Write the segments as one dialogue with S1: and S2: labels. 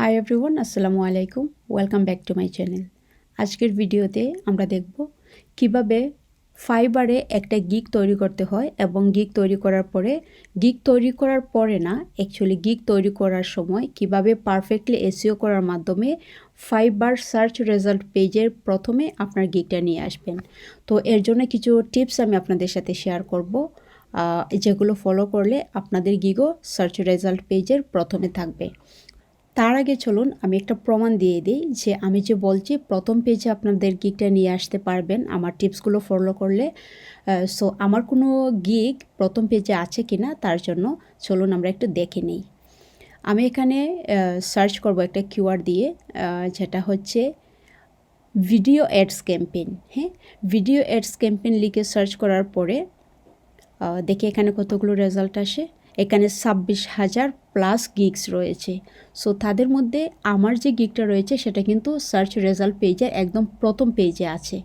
S1: Hi everyone, আসসালামু আলাইকুম। Welcome back to my channel. আজকের ভিডিওতে আমরা দেখব কিভাবে ফাইবারে একটা গিগ তৈরি করতে হয় এবং গিগ তৈরি করার পরে না, অ্যাকচুয়ালি গিগ তৈরি করার সময় কিভাবে পারফেক্টলি এসইও করার মাধ্যমে ফাইবার সার্চ রেজাল্ট পেজের প্রথমে আপনার গিগটা নিয়ে আসবেন। তো এর জন্য কিছু টিপস আমি আপনাদের সাথে শেয়ার করব, যেগুলো ফলো করলে আপনাদের গিগও সার্চ রেজাল্ট পেজের প্রথমে থাকবে। তার আগে চলুন আমি একটা প্রমাণ দিয়ে দিই যে আমি যে বলছি প্রথম পেজে আপনাদের গিগটা নিয়ে আসতে পারবেন আমার টিপসগুলো ফলো করলে। সো আমার কোনো গিগ প্রথম পেজে আছে কি না তার জন্য চলুন আমরা একটু দেখে নিই। আমি এখানে সার্চ করব একটা কিওয়ার্ড দিয়ে, যেটা হচ্ছে ভিডিও অ্যাডস ক্যাম্পেইন। হ্যাঁ, ভিডিও অ্যাডস ক্যাম্পেইন লিখে সার্চ করার পরে দেখি এখানে কতগুলো রেজাল্ট আসে। এখানে 26,000 প্লাস গিগস রয়েছে। সো তাদের মধ্যে আমার যে গিগটা রয়েছে সেটা কিন্তু সার্চ রেজাল্ট পেজের একদম প্রথম পেজে আছে।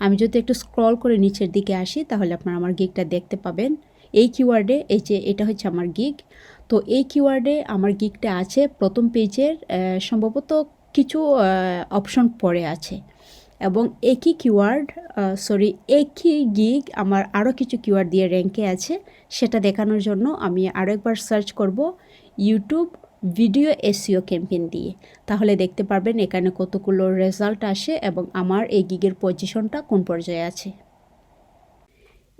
S1: আমি যদি একটু স্ক্রল করে নিচের দিকে আসি তাহলে আপনারা আমার গিগটা দেখতে পাবেন। এই কিওয়ার্ডে, এই যে এটা হচ্ছে আমার গিগ, তো এই কিওয়ার্ডে আমার গিগটা আছে প্রথম পেজের, সম্ভবত কিছু অপশন পরে আছে এবং একই গিগ আমার আরও কিছু কিওয়ার্ড দিয়ে র্যাঙ্কে আছে। সেটা দেখানোর জন্য আমি আরও একবার সার্চ করব ইউটিউব ভিডিও এসইও ক্যাম্পেইন দিয়ে। তাহলে দেখতে পারবেন এখানে কতগুলো রেজাল্ট আসে এবং আমার এই গিগের পজিশনটা কোন পর্যায়ে আছে।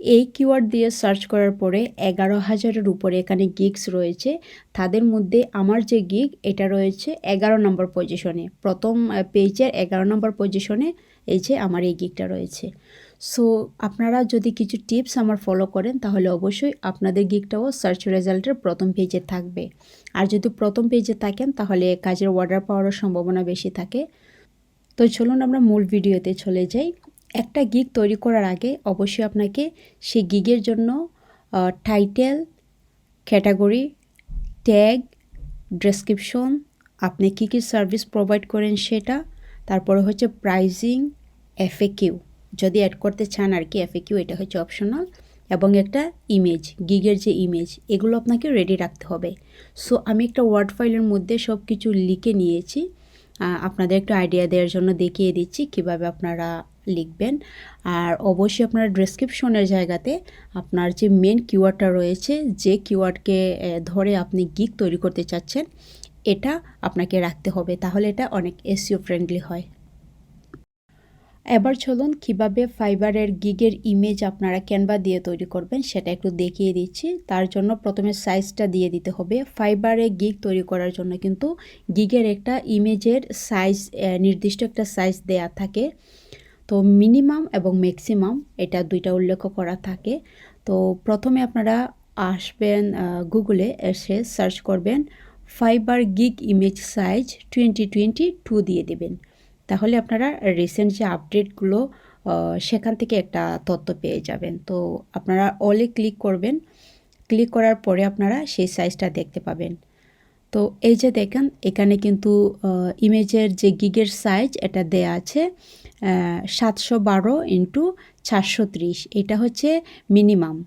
S1: এই কিওয়ার্ড দিয়ে সার্চ করার পরে 11,000-এর উপরে এখানে গিগস রয়েছে। তাদের মধ্যে আমার যে গিগ এটা রয়েছে 11 নম্বর পজিশনে, প্রথম পেজের 11 নম্বর পজিশনে এই যে আমার এই গিগটা রয়েছে। সো আপনারা যদি কিছু টিপস আমার ফলো করেন তাহলে অবশ্যই আপনাদের গিগটাও সার্চ রেজাল্টের প্রথম পেজে থাকবে। আর যদি প্রথম পেজে থাকেন তাহলে কাজের অর্ডার পাওয়ার সম্ভাবনা বেশি থাকে। তো চলুন আমরা মূল ভিডিওতে চলে যাই। একটা গিগ তৈরি করার আগে অবশ্যই আপনাকে সেই গিগের জন্য টাইটেল, ক্যাটাগরি, ট্যাগ, ডেসক্রিপশন, আপনি কী কী সার্ভিস প্রোভাইড করেন সেটা, তারপরে হচ্ছে প্রাইজিং, এফএকিউ যদি অ্যাড করতে চান আর কি, এফএকিউ এটা হচ্ছে অপশনাল, এবং একটা ইমেজ, গিগের যে ইমেজ, এগুলো আপনাকে রেডি রাখতে হবে। সো আমি একটা ওয়ার্ড ফাইলের মধ্যে সব কিছু লিখে নিয়েছি, আপনাদের একটু আইডিয়া দেওয়ার জন্য দেখিয়ে দিচ্ছি কিভাবে আপনারা লিখবেন। আর অবশ্যই আপনারা ডেসক্রিপশনের জায়গাতে আপনার যে মেন কিওয়ার্ডটা রয়েছে, যে কিওয়ার্ডকে ধরে আপনি গিগ তৈরি করতে চাচ্ছেন, এটা আপনাকে রাখতে হবে, তাহলে এটা অনেক এসইও ফ্রেন্ডলি হয়। এবার চলুন কিভাবে ফাইবারের গিগের ইমেজ আপনারা ক্যানভা দিয়ে তৈরি করবেন সেটা একটু দেখিয়ে দিচ্ছি। তার জন্য প্রথমে সাইজটা দিয়ে দিতে হবে। ফাইবারে গিগ তৈরি করার জন্য কিন্তু গিগের একটা ইমেজের সাইজ, নির্দিষ্ট একটা সাইজ দেয়া থাকে। তো মিনিমাম এবং ম্যাক্সিমাম এটা দুইটা উল্লেখ করা থাকে। তো প্রথমে আপনারা আসবেন গুগলে, এসে সার্চ করবেন ফাইবার গিগ ইমেজ সাইজ 2022 দিয়ে দেবেন। তাহলে আপনারা রিসেন্ট যে আপডেটগুলো সেখান থেকে একটা তথ্য পেয়ে যাবেন। তো আপনারা অলে ক্লিক করবেন, ক্লিক করার পরে আপনারা সেই সাইজটা দেখতে পাবেন। তো এই যে দেখেন এখানে কিন্তু ইমেজের যে গিগের সাইজ এটা দেয়া আছে 712x430, এটা হচ্ছে মিনিমাম।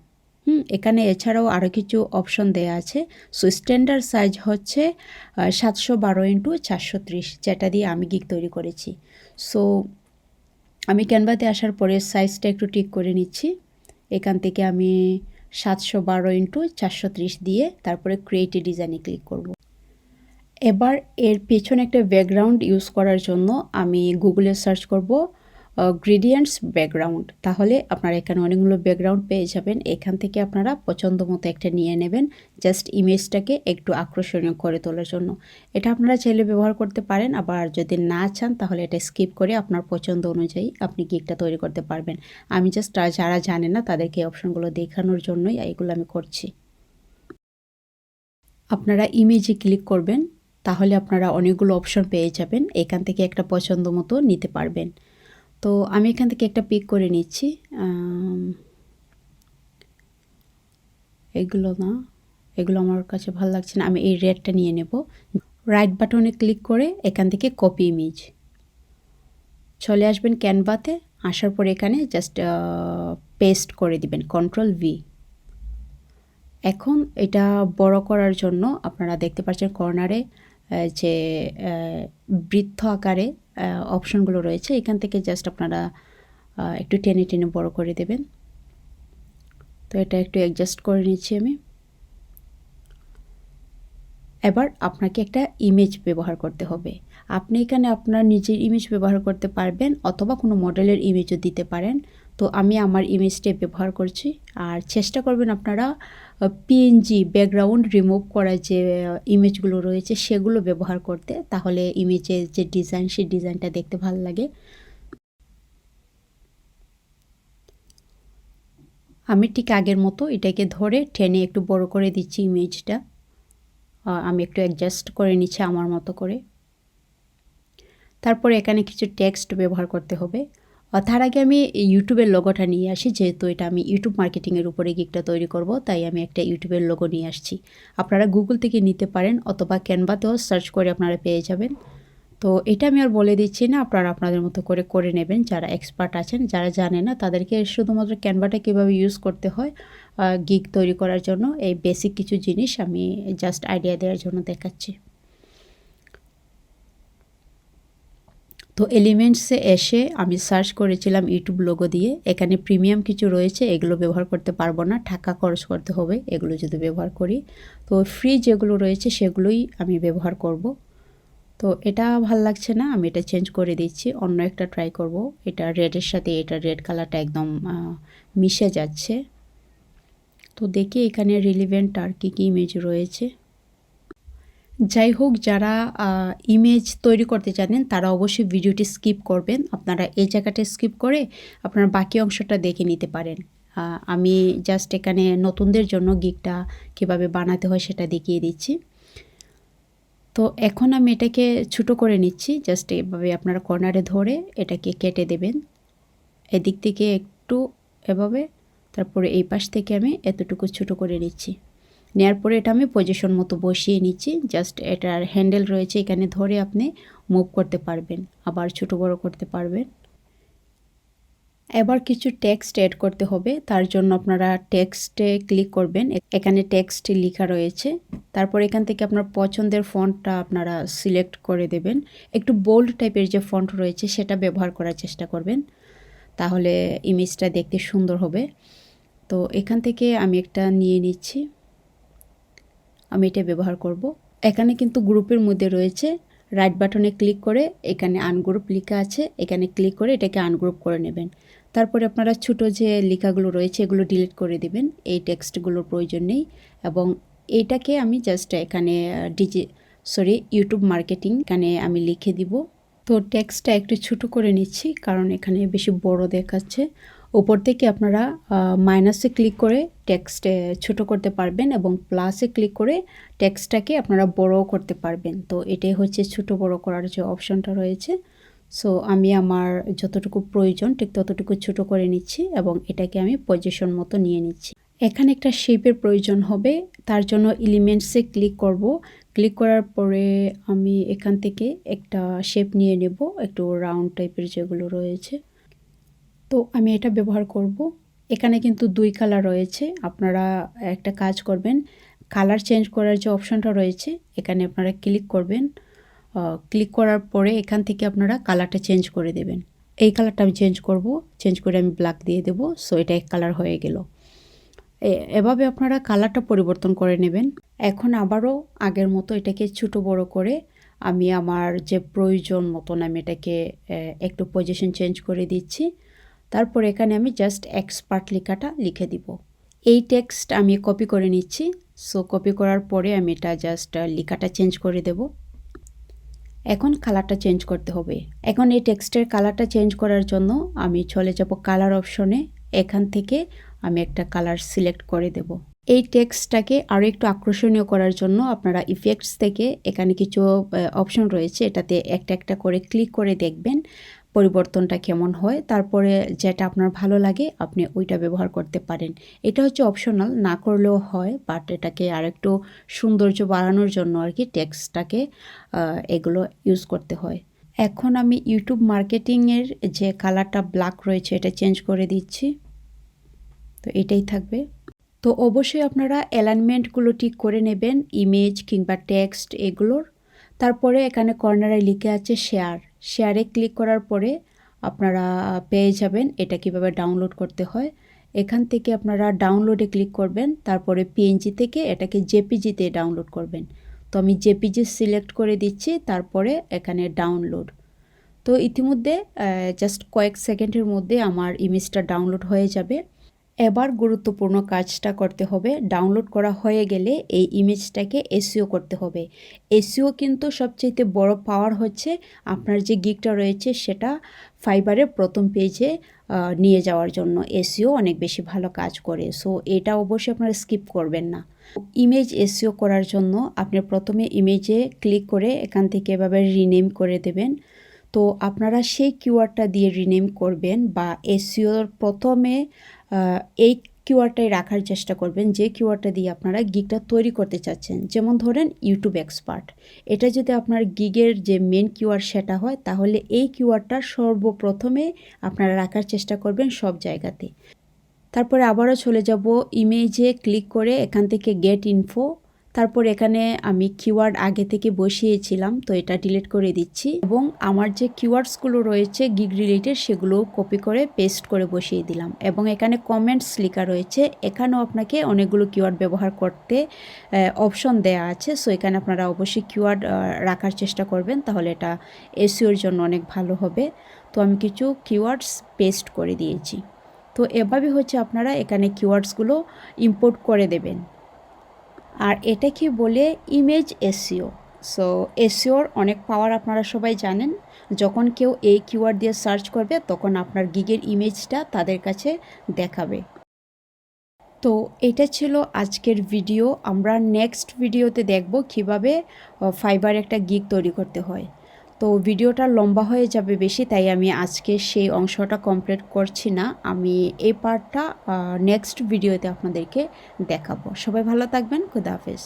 S1: এখানে এছাড়াও আরও কিছু অপশন দেয়া আছে। সো স্ট্যান্ডার্ড সাইজ হচ্ছে 712x430, যেটা দিয়ে আমি গিগ তৈরি করেছি। সো আমি ক্যানভাতে আসার পরে সাইজটা একটু ঠিক করে নিচ্ছি। এখান থেকে আমি 712x430 দিয়ে তারপরে ক্রিয়েট এ ডিজাইনে ক্লিক করব। এবার এর পেছনে একটা ব্যাকগ্রাউন্ড ইউজ করার জন্য আমি গুগলে সার্চ করব গ্রেডিয়েন্টস ব্যাকগ্রাউন্ড। তাহলে আপনারা এখানে অনেকগুলো ব্যাকগ্রাউন্ড পেয়ে যাবেন। এখান থেকে আপনারা পছন্দ মতো একটা নিয়ে নেবেন, জাস্ট ইমেজটাকে একটু আকর্ষণীয় করে তোলার জন্য। এটা আপনারা চাইলে ব্যবহার করতে পারেন, আবার যদি না চান তাহলে এটা স্কিপ করে আপনার পছন্দ অনুযায়ী আপনি গিগটা তৈরি করতে পারবেন। আমি জাস্ট যারা জানে না তাদেরকে এই অপশনগুলো দেখানোর জন্যই এইগুলো আমি করছি। আপনারা ইমেজে ক্লিক করবেন, তাহলে আপনারা অনেকগুলো অপশন পেয়ে যাবেন, এখান থেকে একটা পছন্দ মতো নিতে পারবেন। তো আমি এখান থেকে একটা পিক করে নিচ্ছি। এগুলো আমার কাছে ভালো লাগছে না, আমি এই রেডটা নিয়ে নেব। রাইট বাটনে ক্লিক করে এখান থেকে কপি ইমেজ, চলে আসবেন ক্যানভাতে। আসার পর এখানে জাস্ট পেস্ট করে দিবেন, Ctrl+V। এখন এটা বড় করার জন্য আপনারা দেখতে পাচ্ছেন কর্নারে যে বৃত্ত আকারে অপশনগুলো রয়েছে, এখান থেকে জাস্ট আপনারা একটু টেনে টেনে বড় করে দেবেন। তো এটা একটু অ্যাডজাস্ট করে নিচ্ছি আমি। এবার আপনাকে একটা ইমেজ ব্যবহার করতে হবে। আপনি এখানে আপনার নিজের ইমেজ ব্যবহার করতে পারবেন অথবা কোনো মডেলের ইমেজও দিতে পারেন। তো আমি আমার ইমেজটাই ব্যবহার করছি। আর চেষ্টা করবেন আপনারা পিএনজি ব্যাকগ্রাউন্ড রিমুভ করা যে ইমেজগুলো রয়েছে সেগুলো ব্যবহার করতে, তাহলে ইমেজের যে ডিজাইন সেই ডিজাইনটা দেখতে ভালো লাগে। আমি ঠিক আগের মতো এটাকে ধরে টেনে একটু বড় করে দিচ্ছি ইমেজটা। আমি একটু অ্যাডজাস্ট করে নিচ্ছি আমার মতো করে। তারপরে এখানে কিছু টেক্সট ব্যবহার করতে হবে। তার আগে আমি ইউটিউবের লোগোটা নিয়ে আসি, যেহেতু এটা আমি ইউটিউব মার্কেটিংয়ের উপরে গিকটা তৈরি করব, তাই আমি একটা ইউটিউবের লোগো নিয়ে আসছি। আপনারা গুগল থেকে নিতে পারেন অথবা ক্যানভাতেও সার্চ করে আপনারা পেয়ে যাবেন। তো এটা আমি আর বলে দিচ্ছি না, আপনারা আপনাদের মতো করে করে নেবেন। যারা এক্সপার্ট আছেন, যারা জানে না তাদেরকে শুধুমাত্র ক্যানভাটা কীভাবে ইউজ করতে হয় গিগ তৈরি করার জন্য এই বেসিক কিছু জিনিস আমি জাস্ট আইডিয়া দেওয়ার জন্য দেখাচ্ছি। তো এলিমেন্টসে এসে আমি সার্চ করেছিলাম ইউটিউব লোগো দিয়ে। এখানে প্রিমিয়াম কিছু রয়েছে, এগুলো ব্যবহার করতে পারবো না, টাকা খরচ করতে হবে এগুলো যদি ব্যবহার করি। তো ফ্রি যেগুলো রয়েছে সেগুলোই আমি ব্যবহার করব। তো এটা ভাল লাগছে না, আমি এটা চেঞ্জ করে দিচ্ছি, অন্য একটা ট্রাই করব। এটা রেডের সাথে এটা রেড কালারটা একদম মিশে যাচ্ছে। তো দেখি এখানে রিলিভেন্ট আর কী কী ইমেজ রয়েছে। যাই হোক, যারা ইমেজ তৈরি করতে জানেন তারা অবশ্যই ভিডিওটি স্কিপ করবেন। আপনারা এই জায়গাটা স্কিপ করে আপনারা বাকি অংশটা দেখে নিতে পারেন। আমি জাস্ট এখানে নতুনদের জন্য গিগটা কীভাবে বানাতে হয় সেটা দেখিয়ে দিচ্ছি। তো এখন আমি এটাকে ছোটো করে নিচ্ছি, জাস্ট এভাবে আপনারা কর্নারে ধরে এটাকে কেটে দেবেন। এদিক থেকে একটু এভাবে, তারপরে এই পাশ থেকে আমি এতটুকু ছোটো করে নিচ্ছি। নেওয়ার পরে এটা আমি পজিশন মতো বসিয়ে নিচ্ছি। জাস্ট এটার হ্যান্ডেল রয়েছে, এখানে ধরে আপনি মুভ করতে পারবেন, আবার ছোট বড় করতে পারবেন। এবার কিছু টেক্সট অ্যাড করতে হবে, তার জন্য আপনারা টেক্সটে ক্লিক করবেন। এখানে টেক্সট লেখা রয়েছে। তারপর এখান থেকে আপনার পছন্দের ফন্টটা আপনারা সিলেক্ট করে দেবেন। একটু বোল্ড টাইপের যে ফন্ট রয়েছে সেটা ব্যবহার করার চেষ্টা করবেন, তাহলে ইমেজটা দেখতে সুন্দর হবে। তো এখান থেকে আমি একটা নিয়ে নিচ্ছি, আমি এটা ব্যবহার করব। এখানে কিন্তু গ্রুপের মধ্যে রয়েছে, রাইট বাটনে ক্লিক করে এখানে আনগ্রুপ লেখা আছে, এখানে ক্লিক করে এটাকে আনগ্রুপ করে নেবেন। তারপরে আপনারা ছোটো যে লেখাগুলো রয়েছে এগুলো ডিলিট করে দিবেন, এই টেক্সটগুলোর প্রয়োজন নেই। এবং এইটাকে আমি জাস্ট এখানে ইউটিউব মার্কেটিং এখানে আমি লিখে দিব। তো টেক্সটটা একটু ছোটো করে নিচ্ছি কারণ এখানে বেশি বড় দেখাচ্ছে। উপর থেকে আপনারা মাইনাসে ক্লিক করে টেক্সটে ছোট করতে পারবেন এবং প্লাসে ক্লিক করে টেক্সটটাকে আপনারা বড় করতে পারবেন। তো এটাই হচ্ছে ছোট বড় করার যে অপশনটা রয়েছে। সো আমি আমার যতটুকু প্রয়োজন ঠিক ততটুকু ছোট করে নিচ্ছি এবং এটাকে আমি পজিশন মতো নিয়ে নিচ্ছি। এখানে একটা শেপের প্রয়োজন হবে, তার জন্য এলিমেন্টসে ক্লিক করব। ক্লিক করার পরে আমি এখান থেকে একটা শেপ নিয়ে নেব, একটু রাউন্ড টাইপের যেগুলো রয়েছে। তো আমি এটা ব্যবহার করব। এখানে কিন্তু দুই কালার রয়েছে, আপনারা একটা কাজ করবেন, কালার চেঞ্জ করার যে অপশনটা রয়েছে এখানে আপনারা ক্লিক করবেন। ক্লিক করার পরে এখান থেকে আপনারা কালারটা চেঞ্জ করে দেবেন। এই কালারটা আমি চেঞ্জ করব, চেঞ্জ করে আমি ব্ল্যাক দিয়ে দেব। সো এটা এক কালার হয়ে গেল। এভাবে আপনারা কালারটা পরিবর্তন করে নেবেন। এখন আবারও আগের মতো এটাকে ছোটো বড় করে আমি আমার যে প্রয়োজন মতন আমি এটাকে একটু পজিশন চেঞ্জ করে দিচ্ছি। তারপর এখানে আমি জাস্ট এক্সপার্ট লেখাটা লিখে দিব। এই টেক্সট আমি কপি করে নিচ্ছি। সো কপি করার পরে আমি এটা জাস্ট লেখাটা চেঞ্জ করে দেব। এখন কালারটা চেঞ্জ করতে হবে। এখন এই টেক্সটের কালারটা চেঞ্জ করার জন্য আমি চলে যাব কালার অপশনে। এখান থেকে আমি একটা কালার সিলেক্ট করে দেব। এই টেক্সটটাকে আরও একটু আকর্ষণীয় করার জন্য আপনারা ইফেক্টস থেকে এখানে কিছু অপশন রয়েছে, এটাতে একটা একটা করে ক্লিক করে দেখবেন পরিবর্তনটা কেমন হয়। তারপরে যেটা আপনার ভালো লাগে আপনি ওইটা ব্যবহার করতে পারেন। এটা হচ্ছে অপশনাল, না করলেও হয়, বাট এটাকে আরেকটু সৌন্দর্য বাড়ানোর জন্য আর কি টেক্সটটাকে এগুলো ইউজ করতে হয়। এখন আমি ইউটিউব মার্কেটিংয়ের যে কালারটা ব্ল্যাক রয়েছে এটা চেঞ্জ করে দিচ্ছি। তো এটাই থাকবে। তো অবশ্যই আপনারা অ্যালাইনমেন্টগুলো ঠিক করে নেবেন ইমেজ কিংবা টেক্সট এগুলোর। তারপরে এখানে কর্নারে লিখে আছে শেয়ার, শেয়ারে ক্লিক করার পরে আপনারা পেয়ে যাবেন এটা কিভাবে ডাউনলোড করতে হয়। এখান থেকে আপনারা ডাউনলোডে ক্লিক করবেন, তারপরে পিএনজি থেকে এটাকে জেপিজিতে ডাউনলোড করবেন। তো আমি জেপিজি সিলেক্ট করে দিচ্ছি, তারপরে এখানে ডাউনলোড। তো ইতিমধ্যে জাস্ট কয়েক সেকেন্ডের মধ্যে আমার ইমেজটা ডাউনলোড হয়ে যাবে। এবার গুরুত্বপূর্ণ কাজটা করতে হবে। ডাউনলোড করা হয়ে গেলে এই ইমেজটাকে এসইও করতে হবে। এসইও কিন্তু সবচেয়ে বড় পাওয়ার হচ্ছে আপনার যে গিগটা রয়েছে সেটা ফাইবারের প্রথম পেজে নিয়ে যাওয়ার জন্য এসইও অনেক বেশি ভালো কাজ করে। সো এটা অবশ্যই আপনারা স্কিপ করবেন না। ইমেজ এসইও করার জন্য আপনি প্রথমে ইমেজে ক্লিক করে এখান থেকে এভাবে রিনেম করে দেবেন। তো আপনারা সেই কিওয়ার্ডটা দিয়ে রিনেম করবেন বা এসইওর প্রথমে এই কিওয়ার্ডটাই রাখার চেষ্টা করবেন যে কিওয়ার্ডটা দিয়ে আপনারা গিগটা তৈরি করতে চাচ্ছেন। যেমন ধরেন ইউটিউব এক্সপার্ট, এটা যদি আপনার গিগের যে মেন কিওয়ার্ড সেটা হয়, তাহলে এই কিওয়ার্ডটা সর্বপ্রথমে আপনারা রাখার চেষ্টা করবেন সব জায়গাতে। তারপরে আবারও চলে যাব ইমেজে ক্লিক করে এখান থেকে গেট ইনফো। তারপর এখানে আমি কিওয়ার্ড আগে থেকে বসিয়েছিলাম, তো এটা ডিলিট করে দিচ্ছি এবং আমার যে কিওয়ার্ডসগুলো রয়েছে গিগ রিলেটেড সেগুলো কপি করে পেস্ট করে বসিয়ে দিলাম। এবং এখানে কমেন্টস লেখা রয়েছে, এখানেও আপনাকে অনেকগুলো কিওয়ার্ড ব্যবহার করতে অপশন দেয়া আছে। সো এখানে আপনারা অবশ্যই কিওয়ার্ড রাখার চেষ্টা করবেন, তাহলে এটা এসইওর জন্য অনেক ভালো হবে। তো আমি কিছু কিওয়ার্ডস পেস্ট করে দিয়েছি। তো এভাবে হচ্ছে আপনারা এখানে কিওয়ার্ডসগুলো ইম্পোর্ট করে দেবেন। আর এটা কি বলে ইমেজ এসইও। সো এসইওর অনেক পাওয়ার আপনারা সবাই জানেন। যখন কেউ এই কিওয়ার্ড দিয়ে সার্চ করবে তখন আপনার গিগের ইমেজটা তাদের কাছে দেখাবে। তো এটা ছিল আজকের ভিডিও। আমরা নেক্সট ভিডিওতে দেখব কিভাবে ফাইবার একটা গিগ তৈরি করতে হয়। তো ভিডিওটা লম্বা হয়ে যাবে বেশি, তাই আমি আজকে সেই অংশটা কমপ্লিট করছি না। আমি এই পার্টটা নেক্সট ভিডিওতে আপনাদেরকে দেখাবো। সবাই ভালো থাকবেন। খুদা হাফেজ।